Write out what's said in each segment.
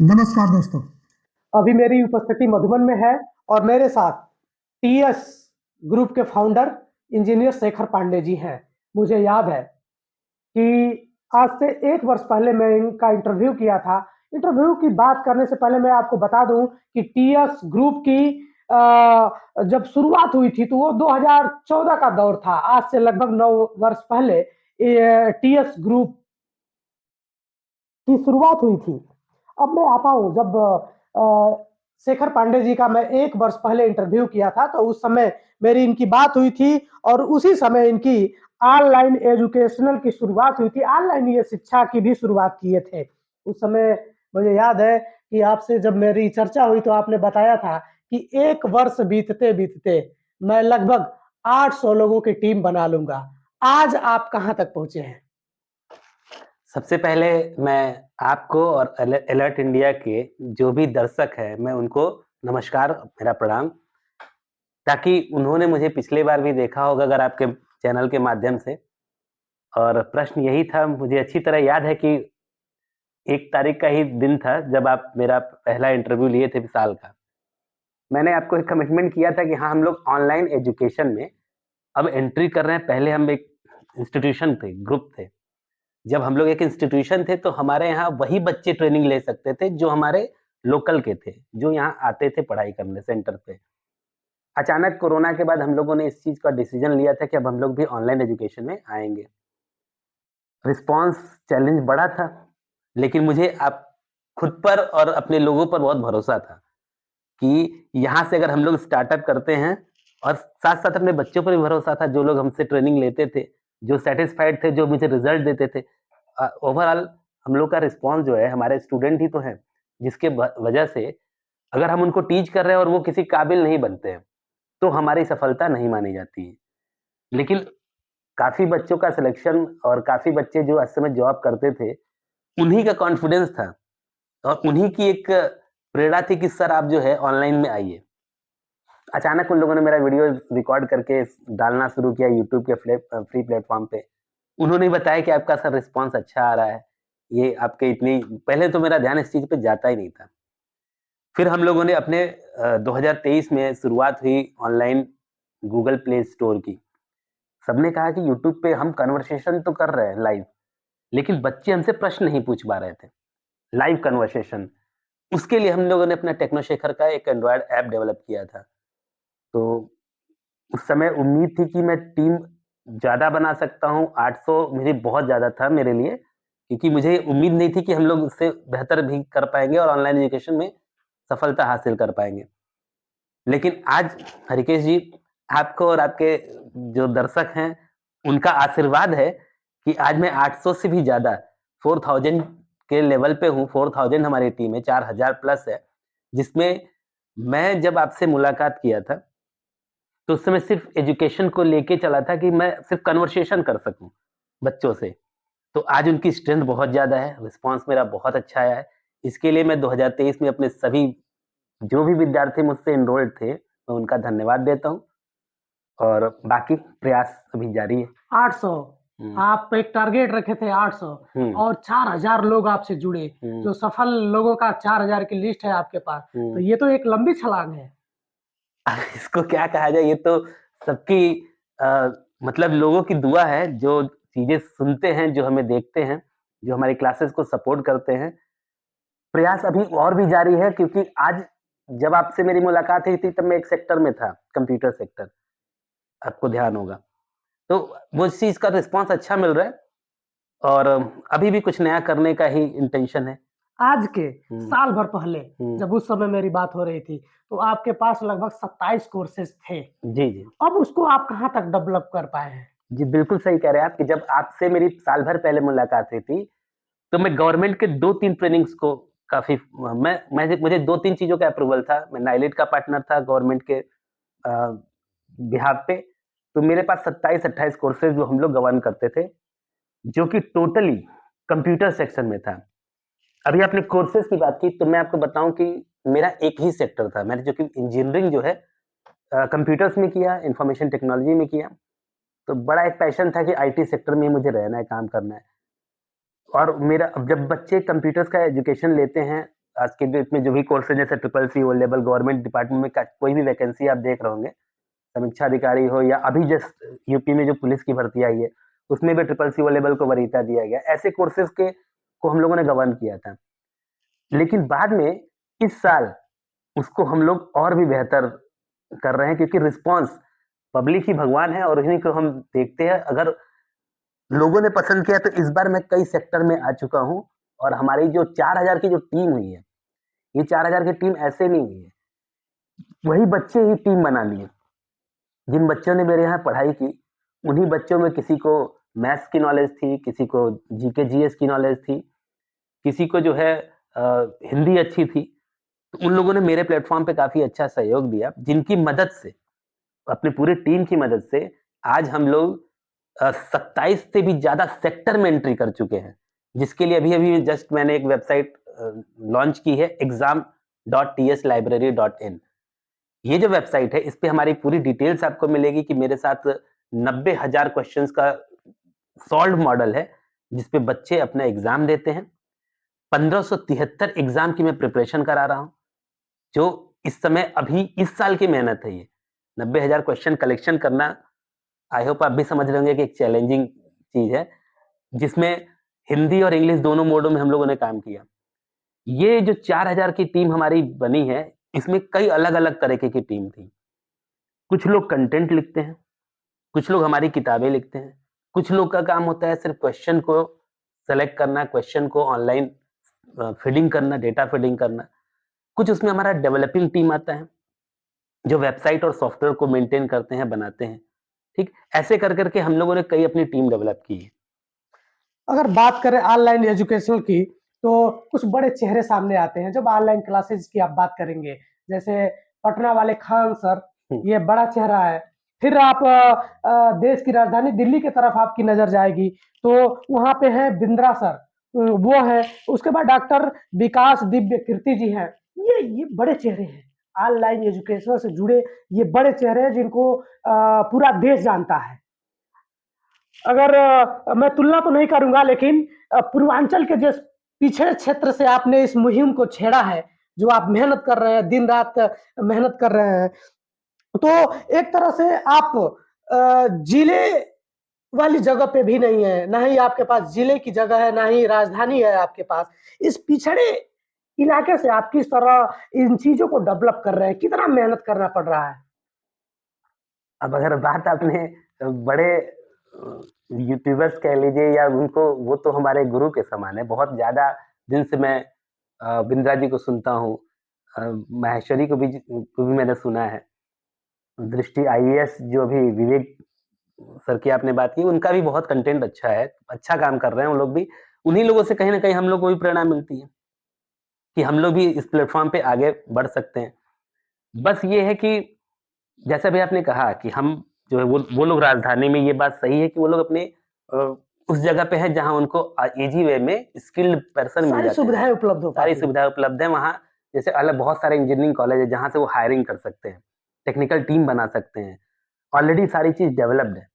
नमस्कार दोस्तों। अभी मेरी उपस्थिति मधुबन में है और मेरे साथ टीएस ग्रुप के फाउंडर इंजीनियर शेखर पांडे जी हैं। मुझे याद है कि आज से 1 वर्ष पहले मैं इनका इंटरव्यू किया था। इंटरव्यू की बात करने से पहले मैं आपको बता दूँ कि टीएस ग्रुप की जब शुरुआत हुई थी तो वो 2014 का दौर था। आज से लगभग 9 वर्ष पहले ये टीएस ग्रुप की शुरुआत हुई थी। अब मैं आता हूँ जब शेखर पांडे जी का मैं 1 वर्ष पहले इंटरव्यू किया था तो उस समय मेरी इनकी बात हुई थी और उसी समय इनकी ऑनलाइन एजुकेशनल की शुरुआत हुई थी। ऑनलाइन ये शिक्षा की भी शुरुआत किए थे। उस समय मुझे याद है कि आपसे जब मेरी चर्चा हुई तो आपने बताया था कि 1 वर्ष बीतते-बीतते मैं लगभग 800 लोगों की टीम बना लूँगा। आज आप कहाँ तक पहुँचे हैं? सबसे पहले मैं आपको और अलर्ट इंडिया के जो भी दर्शक हैं, मैं उनको नमस्कार, मेरा प्रणाम। ताकि उन्होंने मुझे पिछली बार भी देखा होगा अगर आपके चैनल के माध्यम से और प्रश्न यही था, मुझे अच्छी तरह याद है कि 1 तारीख का ही दिन था जब आप मेरा पहला इंटरव्यू लिए थे साल का। मैंने आपको एक कमिटमेंट किया था कि हाँ, हम लोग ऑनलाइन एजुकेशन में अब एंट्री कर रहे हैं। पहले हम एक इंस्टीट्यूशन थे, ग्रुप थे। जब हम लोग एक इंस्टीट्यूशन थे तो हमारे यहाँ वही बच्चे ट्रेनिंग ले सकते थे जो हमारे लोकल के थे, जो यहाँ आते थे पढ़ाई करने सेंटर पे। अचानक कोरोना के बाद हम लोगों ने इस चीज़ का डिसीजन लिया था कि अब हम लोग भी ऑनलाइन एजुकेशन में आएँगे। रिस्पॉन्स चैलेंज बड़ा था, लेकिन मुझे आप खुद पर और अपने लोगों पर बहुत भरोसा था कि यहाँ से अगर हम लोग स्टार्टअप करते हैं और साथ-साथ अपने बच्चों पर भी भरोसा था, जो लोग हमसे ट्रेनिंग लेते थे, जो सैटिस्फाइड थे, जो मुझे रिज़ल्ट देते थे। ओवरऑल हम लोग का रिस्पॉन्स जो है हमारे स्टूडेंट ही तो हैं, जिसके वजह से अगर हम उनको टीच कर रहे हैं और वो किसी काबिल नहीं बनते हैं, तो हमारी सफलता नहीं मानी जाती है। लेकिन काफ़ी बच्चों का सिलेक्शन और काफ़ी बच्चे जो उस समय जॉब करते थे, उन्हीं का कॉन्फिडेंस था और उन्हीं की एक प्रेरणा थी कि सर आप जो है ऑनलाइन में आइए। अचानक उन लोगों ने मेरा वीडियो रिकॉर्ड करके डालना शुरू किया यूट्यूब के फ्री प्लेटफ़ॉर्म पे। उन्होंने बताया कि आपका सर रिस्पॉन्स अच्छा आ रहा है। ये आपके इतनी पहले तो मेरा ध्यान इस चीज़ पे जाता ही नहीं था। फिर हम लोगों ने अपने 2023 में शुरुआत हुई ऑनलाइन गूगल प्ले स्टोर की। सबने कहा कि यूट्यूब पे हम कन्वर्सेशन तो कर रहे हैं लाइव, लेकिन बच्चे हमसे प्रश्न नहीं पूछ पा रहे थे। लाइव कन्वर्सेशन, उसके लिए हम लोगों ने अपना टेक्नो शेखर का एक एंड्रॉयड ऐप डेवलप किया था। तो उस समय उम्मीद थी कि मैं टीम ज़्यादा बना सकता हूँ, 800 मेरी बहुत ज़्यादा था मेरे लिए, क्योंकि मुझे उम्मीद नहीं थी कि हम लोग उससे बेहतर भी कर पाएँगे और ऑनलाइन एजुकेशन में सफलता हासिल कर पाएँगे। लेकिन आज हरिकेश जी, आपको और आपके जो दर्शक हैं, उनका आशीर्वाद है कि आज मैं 800 से भी ज़्यादा 4000 के लेवल पे हूँ। 4000 हमारी टीम है, 4000 प्लस है, जिसमें मैं जब आपसे मुलाकात किया था तो उस समय सिर्फ़ एजुकेशन को लेके चला था कि मैं सिर्फ़ कन्वर्सेशन कर सकूँ बच्चों से। तो आज उनकी स्ट्रेंथ बहुत ज़्यादा है, रिस्पॉन्स मेरा बहुत अच्छा आया है। इसके लिए मैं 2023 में अपने सभी जो भी विद्यार्थी मुझसे एनरोल्ड थे, मैं उनका धन्यवाद देता हूँ और बाकी प्रयास अभी जारी है। 800 हुँ, आप एक टारगेट रखे थे 800 हुँ, और 4000 लोग आपसे जुड़े, हुँ, जो सफल लोगों का 4000 की लिस्ट है आपके पास, तो हुँ। ये तो एक लंबी छलांग है। अब इसको क्या कहा जाए, ये तो सबकी अ, मतलब लोगों की दुआ है, जो चीज़ें सुनते हैं, जो हमें देखते हैं, जो हमारी क्लासेस को सपोर्ट करते हैं। प्रयास अभी और भी जारी है क्योंकि आज जब आपसे मेरी मुलाकात हुई थी तब मैं एक सेक्टर में था, कंप्यूटर सेक्टर, आपको ध्यान होगा। तो वो इस चीज़ का रिस्पॉन्स अच्छा मिल रहा है और अभी भी कुछ नया करने का ही इंटेंशन है। आज के हुँ, साल भर पहले हुँ। जब उस समय मेरी बात हो रही थी, तो आपके पास लगभग 27 कोर्सेज़ थे। जी, जी। अब उसको आप कहाँ तक डेवलप कर पाए हैं? जी, बिल्कुल सही कह रहे हैं आप कि जब आपसे मेरी साल भर पहले मुलाकात हुई थी, तो मैं गवर्नमेंट के 2-3 ट्रेनिंग्स को काफ़ी मैं मुझे 2-3 चीज़ों का अप्रूवल था। मैं नाइलेट का पार्टनर था गवर्नमेंट के बिहाफ़ पे। तो मेरे पास 27-28 कोर्सेज़ जो हम लोग गवर्न करते थे, जो कि टोटली कंप्यूटर सेक्शन में था। अभी आपने कोर्सेज़ की बात की, तो मैं आपको बताऊँ कि मेरा एक ही सेक्टर था। मैंने जो कि इंजीनियरिंग जो है कंप्यूटर्स में किया, इन्फॉर्मेशन टेक्नोलॉजी में किया। तो बड़ा एक पैशन था कि आईटी सेक्टर में ही मुझे रहना है, काम करना है। और मेरा अब जब बच्चे कंप्यूटर्स का एजुकेशन लेते हैं, आज के डेट में जो भी कोर्स है, जैसे triple C O level government department में कोई भी वैकेंसी आप देख रहे होंगे, समीक्षा अधिकारी हो या अभी जस्ट यूपी में जो पुलिस की भर्ती आई है, उसमें भी ट्रिपल सी ओ लेवल को वरीयता दिया गया। ऐसे कोर्सेज के को हम लोगों ने गवर्न किया था, लेकिन बाद में इस साल उसको हम लोग और भी बेहतर कर रहे हैं, क्योंकि रिस्पॉन्स, पब्लिक ही भगवान है और उन्हीं को हम देखते हैं। अगर लोगों ने पसंद किया तो इस बार मैं कई सेक्टर में आ चुका हूँ, और हमारी जो 4000 की जो टीम हुई है, ये 4000 की टीम ऐसे नहीं हुई है, वही बच्चे ही टीम बना लिए। जिन बच्चों ने मेरे यहाँ पढ़ाई की, उन्हीं बच्चों में किसी को मैथ्स की नॉलेज थी, किसी को जीके जीएस की नॉलेज थी, किसी को जो है हिंदी अच्छी थी। तो उन लोगों ने मेरे प्लेटफॉर्म पे काफी अच्छा सहयोग दिया, जिनकी मदद से, अपनी पूरी टीम की मदद से आज हम लोग 27 से भी ज्यादा सेक्टर में एंट्री कर चुके हैं, जिसके लिए अभी अभी जस्ट मैंने एक वेबसाइट लॉन्च की है, exam.tslibrary.in। ये जो वेबसाइट है, इस पे हमारी पूरी डिटेल्स आपको मिलेगी कि मेरे साथ 90,000 क्वेश्चंस का सॉल्व मॉडल है, जिसपे बच्चे अपना एग्जाम देते हैं। 1573 एग्जाम की मैं प्रिपरेशन करा रहा हूँ, जो इस समय अभी इस साल की मेहनत है। ये 90,000 क्वेश्चन कलेक्शन करना, आई होप आप भी समझ रहे होंगे कि एक चैलेंजिंग चीज है, जिसमें हिंदी और इंग्लिश दोनों मोडों में हम लोगों ने काम किया। ये जो 4000 की टीम हमारी बनी है, इसमें कई अलग-अलग तरीके की टीम थी। कुछ लोग कंटेंट लिखते हैं, कुछ लोग हमारी किताबें लिखते हैं, कुछ लोग का काम होता है सिर्फ क्वेश्चन को सेलेक्ट करना, क्वेश्चन को ऑनलाइन फीडिंग करना, डेटा फीडिंग करना। कुछ उसमें हमारा डेवलपिंग टीम आता है, जो वेबसाइट और सॉफ्टवेयर को मेंटेन करते हैं, बनाते हैं। ठीक, ऐसे कर करके हम लोगों ने कई अपनी टीम डेवलप की है। अगर बात करें ऑनलाइन एजुकेशन की, तो कुछ बड़े चेहरे सामने आते हैं जब ऑनलाइन क्लासेस की आप बात करेंगे। जैसे पटना वाले खान सर, ये बड़ा चेहरा है। फिर आप देश की राजधानी दिल्ली की तरफ आपकी नज़र जाएगी, तो वहाँ पे हैं बिंद्रा सर, वो हैं। उसके बाद डॉक्टर विकास दिव्य कीर्ति जी हैं। ये बड़े चेहरे हैं, ऑनलाइन एजुकेशन से जुड़े ये बड़े चेहरे हैं जिनको पूरा देश जानता है। अगर मैं तुलना तो नहीं करूँगा, लेकिन पूर्वांचल के जिस पिछड़े क्षेत्र से आपने इस मुहिम को छेड़ा है, जो आप मेहनत कर रहे हैं, दिन-रात मेहनत कर रहे हैं, तो एक तरह से आप जिले वाली जगह पे भी नहीं है, ना ही आपके पास जिले की जगह है, ना ही राजधानी है आपके पास। इस पिछड़े इलाके से आप किस तरह इन चीज़ों को डेवलप कर रहे हैं? कितना मेहनत करना पड़ रहा है? अब अगर बात आपने बड़े यूट्यूबर्स कह लीजिए या उनको, वो तो हमारे गुरु के समान है। बहुत ज़्यादा दिन से मैं बिंद्रा जी को सुनता हूँ, माहेश्वरी को भी मैंने सुना है। दृष्टि आईएएस जो अभी विवेक सर की आपने बात की, उनका भी बहुत कंटेंट अच्छा है, अच्छा काम कर रहे हैं वो लोग भी। उन्हीं लोगों से कहीं न कहीं हम लोग को भी प्रेरणा मिलती है, कि हम लोग भी इस प्लेटफ़ॉर्म पे आगे बढ़ सकते हैं। बस ये है कि जैसा भी आपने कहा कि हम जो है वो लोग राजधानी में, ये बात सही है कि वो लोग अपने अ, उस जगह पे हैं जहाँ उनको ईज़ी वे में स्किल्ड पर्सन मिल सारी जाते हैं। सुविधाएँ उपलब्ध हो सारी पाती हैं। सुविधाएँ उपलब्ध हैं वहाँ। जैसे अलग बहुत सारे इंजीनियरिंग कॉलेज है जहाँ से वो हायरिंग कर सकते हैं, टेक्निकल टीम बना सकते हैं। ऑलरेडी सारी चीज़ डेवलप्ड है।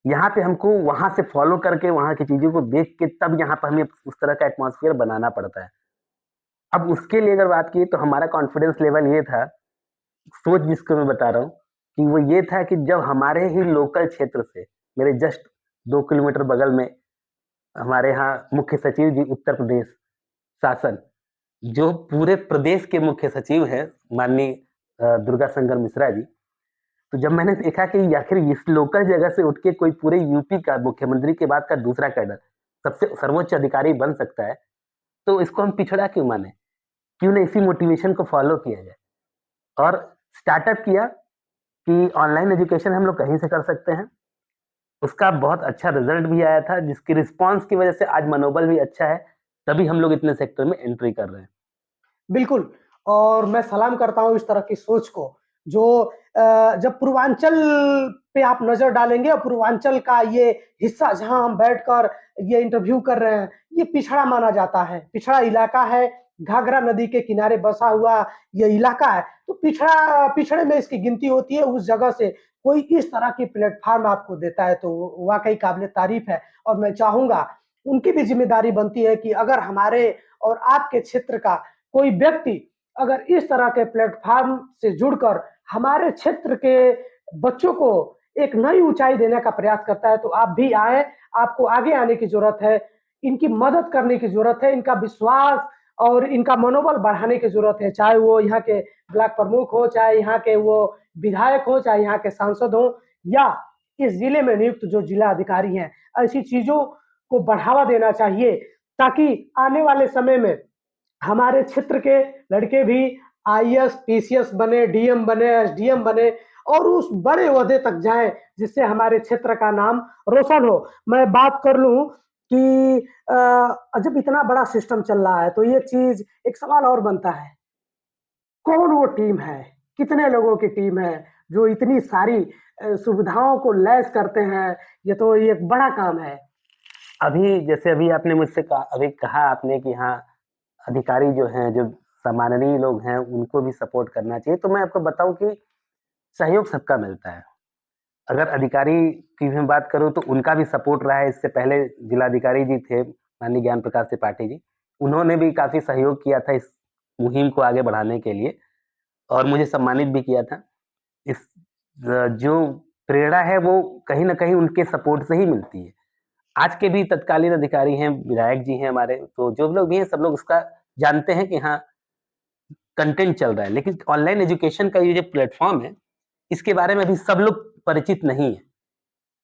यहाँ पे हमको वहाँ से फॉलो करके, वहाँ की चीज़ों को देख के तब यहाँ पर हमें उस तरह का एटमॉस्फियर बनाना पड़ता है। अब उसके लिए अगर बात की तो हमारा कॉन्फिडेंस लेवल ये था, सोच जिसको मैं बता रहा हूँ, कि वो ये था कि जब हमारे ही लोकल क्षेत्र से, मेरे जस्ट 2 किलोमीटर बगल में हमारे यहाँ मुख्य सचिव जी उत्तर प्रदेश शासन, जो पूरे प्रदेश के मुख्य सचिव हैं, माननीय दुर्गा शंकर मिश्रा जी। तो जब मैंने देखा कि आखिर इस लोकल जगह से उठ के कोई पूरे यूपी का मुख्यमंत्री के बाद का दूसरा कैडर सबसे सर्वोच्च अधिकारी बन सकता है, तो इसको हम पिछड़ा क्यों माने? क्यों ना इसी मोटिवेशन को फॉलो किया जाए, और स्टार्टअप किया कि ऑनलाइन एजुकेशन हम लोग कहीं से कर सकते हैं। उसका बहुत अच्छा रिजल्ट भी आया था, जिसकी रिस्पॉन्स की वजह से आज मनोबल भी अच्छा है, तभी हम लोग इतने सेक्टर में एंट्री कर रहे हैं। बिल्कुल, और मैं सलाम करता हूँ इस तरह की सोच को, जो जब पूर्वांचल पे आप नज़र डालेंगे और पूर्वांचल का ये हिस्सा जहाँ हम बैठकर ये इंटरव्यू कर रहे हैं, ये पिछड़ा माना जाता है, पिछड़ा इलाका है, घाघरा नदी के किनारे बसा हुआ ये इलाका है, तो पिछड़े में इसकी गिनती होती है। उस जगह से कोई इस तरह की प्लेटफ़ॉर्म आपको देता है, तो वाक़ई काबिल-ए-तारीफ़ है, और मैं चाहूँगा, उनकी भी ज़िम्मेदारी बनती है कि अगर हमारे और आपके क्षेत्र का कोई व्यक्ति अगर इस तरह के प्लेटफॉर्म से जुड़कर हमारे क्षेत्र के बच्चों को एक नई ऊंचाई देने का प्रयास करता है, तो आप भी आए, आपको आगे आने की जरूरत है, इनकी मदद करने की जरूरत है, इनका विश्वास और इनका मनोबल बढ़ाने की जरूरत है, चाहे वो यहाँ के ब्लॉक प्रमुख हो, चाहे यहाँ के वो विधायक हो, चाहे यहाँ के सांसद हो, या इस जिले में नियुक्त जो जिला अधिकारी हैं। ऐसी चीजों को बढ़ावा देना चाहिए ताकि आने वाले समय में हमारे क्षेत्र के लड़के भी आईएएस, पीसीएस बने, डीएम बने, एसडीएम बने और उस बड़े ओहदे तक जाएं जिससे हमारे क्षेत्र का नाम रोशन हो। मैं बात कर लूं कि जब इतना बड़ा सिस्टम चल रहा है तो ये चीज एक सवाल और बनता है, कौन वो टीम है, कितने लोगों की टीम है जो इतनी सारी सुविधाओं को लैस करते हैं। ये तो एक बड़ा काम है। अभी आपने मुझसे कहा आपने कि हाँ, अधिकारी जो हैं, जो सम्माननीय लोग हैं, उनको भी सपोर्ट करना चाहिए। तो मैं आपको बताऊं कि सहयोग सबका मिलता है। अगर अधिकारी की मैं बात करूं तो उनका भी सपोर्ट रहा है। इससे पहले जिलाधिकारी जी थे माननीय ज्ञान प्रकाश त्रिपाठी जी, उन्होंने भी काफी सहयोग किया था इस मुहिम को आगे बढ़ाने के लिए और मुझे सम्मानित भी किया था। इस जो प्रेरणा है वो कहीं न कहीं उनके सपोर्ट से ही मिलती है। आज के भी तत्कालीन अधिकारी हैं, विधायक जी हैं हमारे, तो जो लोग भी हैं सब लोग उसका जानते हैं कि हाँ, कंटेंट चल रहा है। लेकिन ऑनलाइन एजुकेशन का ये जो प्लेटफ़ॉर्म है, इसके बारे में अभी सब लोग परिचित नहीं है।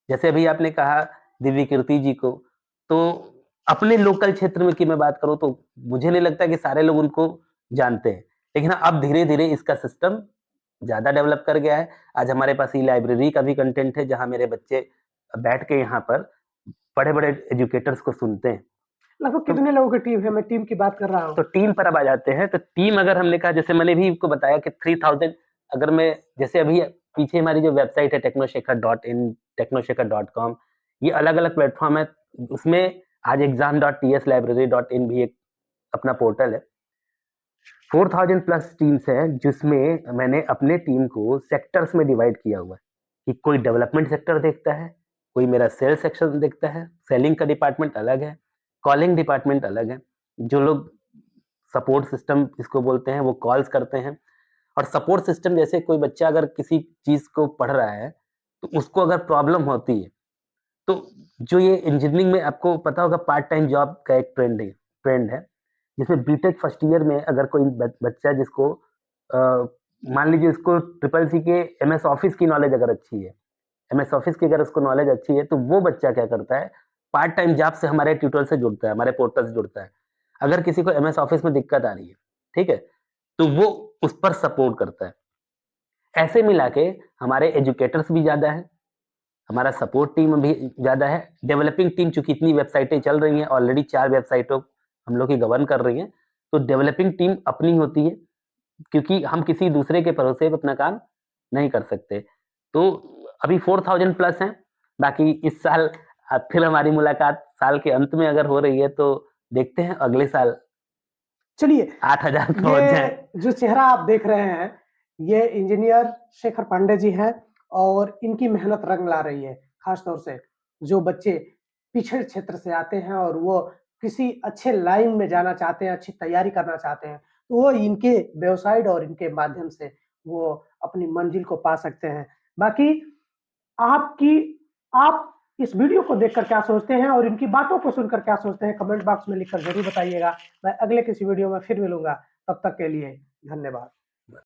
जैसे अभी आपने कहा दिव्य कीर्ति जी को, तो अपने लोकल क्षेत्र में की मैं बात करूँ तो मुझे नहीं लगता कि सारे लोग उनको जानते हैं। लेकिन हाँ, अब धीरे-धीरे इसका सिस्टम ज़्यादा डेवलप कर गया है। आज हमारे पास ई-लाइब्रेरी का भी कंटेंट है, जहाँ मेरे बच्चे बैठ के यहाँ पर बड़े-बड़े एजुकेटर्स को सुनते हैं। लगभग तो कितने लोगों की टीम है? मैं टीम की बात कर रहा हूँ। तो टीम पर अब आ जाते हैं। तो टीम अगर हमने कहा, जैसे मैंने भी आपको बताया कि 3000, अगर मैं जैसे अभी पीछे हमारी जो वेबसाइट है technoshekhar.in, technoshekhar.com, ये अलग-अलग प्लेटफ़ॉर्म है। उसमें आज exam.tslibrary.in भी एक अपना पोर्टल है। 4000 प्लस टीम्स हैं, जिसमें मैंने अपने टीम को सेक्टर्स में डिवाइड किया हुआ है कि कोई डेवलपमेंट सेक्टर देखता है, कोई मेरा सेल्स सेक्शन देखता है, सेलिंग का डिपार्टमेंट अलग है, कॉलिंग डिपार्टमेंट अलग है। जो लोग सपोर्ट सिस्टम इसको बोलते हैं, वो कॉल्स करते हैं। और सपोर्ट सिस्टम जैसे कोई बच्चा अगर किसी चीज़ को पढ़ रहा है, तो उसको अगर प्रॉब्लम होती है, तो जो ये इंजीनियरिंग में आपको पता होगा पार्ट टाइम जॉब का एक ट्रेंड है, जिसमें बीटेक फर्स्ट ईयर में अगर कोई बच्चा जिसको मान लीजिए उसको ट्रिपल सी के एमएस ऑफिस की नॉलेज अगर अच्छी है, एमएस ऑफिस की अगर उसको नॉलेज अच्छी है, तो वो बच्चा क्या करता है, पार्ट टाइम जॉब से हमारे ट्यूटर से जुड़ता है, हमारे पोर्टल से जुड़ता है। अगर किसी को एमएस ऑफिस में दिक्कत आ रही है, ठीक है, तो वो उस पर सपोर्ट करता है। ऐसे मिला के हमारे एजुकेटर्स भी ज़्यादा हैं, हमारा सपोर्ट टीम भी ज़्यादा है, डेवलपिंग टीम, चूँकि इतनी वेबसाइटें चल रही हैं, ऑलरेडी 4 वेबसाइटों हम लोग की गवर्न कर रही हैं, तो डेवलपिंग टीम अपनी होती है, क्योंकि हम किसी दूसरे के भरोसे पे अपना काम नहीं कर सकते। तो अभी 4000 प्लस हैं, बाकी इस साल फिर हमारी मुलाकात साल के अंत में अगर हो रही है, तो देखते हैं अगले साल चलिए, 8000 पहुँच जाएँ। ये जो चेहरा आप देख रहे हैं, ये इंजीनियर शेखर पांडे जी हैं और इनकी मेहनत रंग ला रही है। खास तौर से जो बच्चे पिछड़े क्षेत्र से आते हैं और वो किसी अच्छे लाइन में जाना चाहते हैं, अच्छी तैयारी करना चाहते हैं, तो वो इनके वेबसाइट और इनके माध्यम से वो अपनी मंजिल को पा सकते हैं। बाकी आपकी आप इस वीडियो को देखकर क्या सोचते हैं और इनकी बातों को सुनकर क्या सोचते हैं, कमेंट बॉक्स में लिखकर ज़रूर बताइएगा। मैं अगले किसी वीडियो में फिर मिलूँगा, तब तक के लिए धन्यवाद।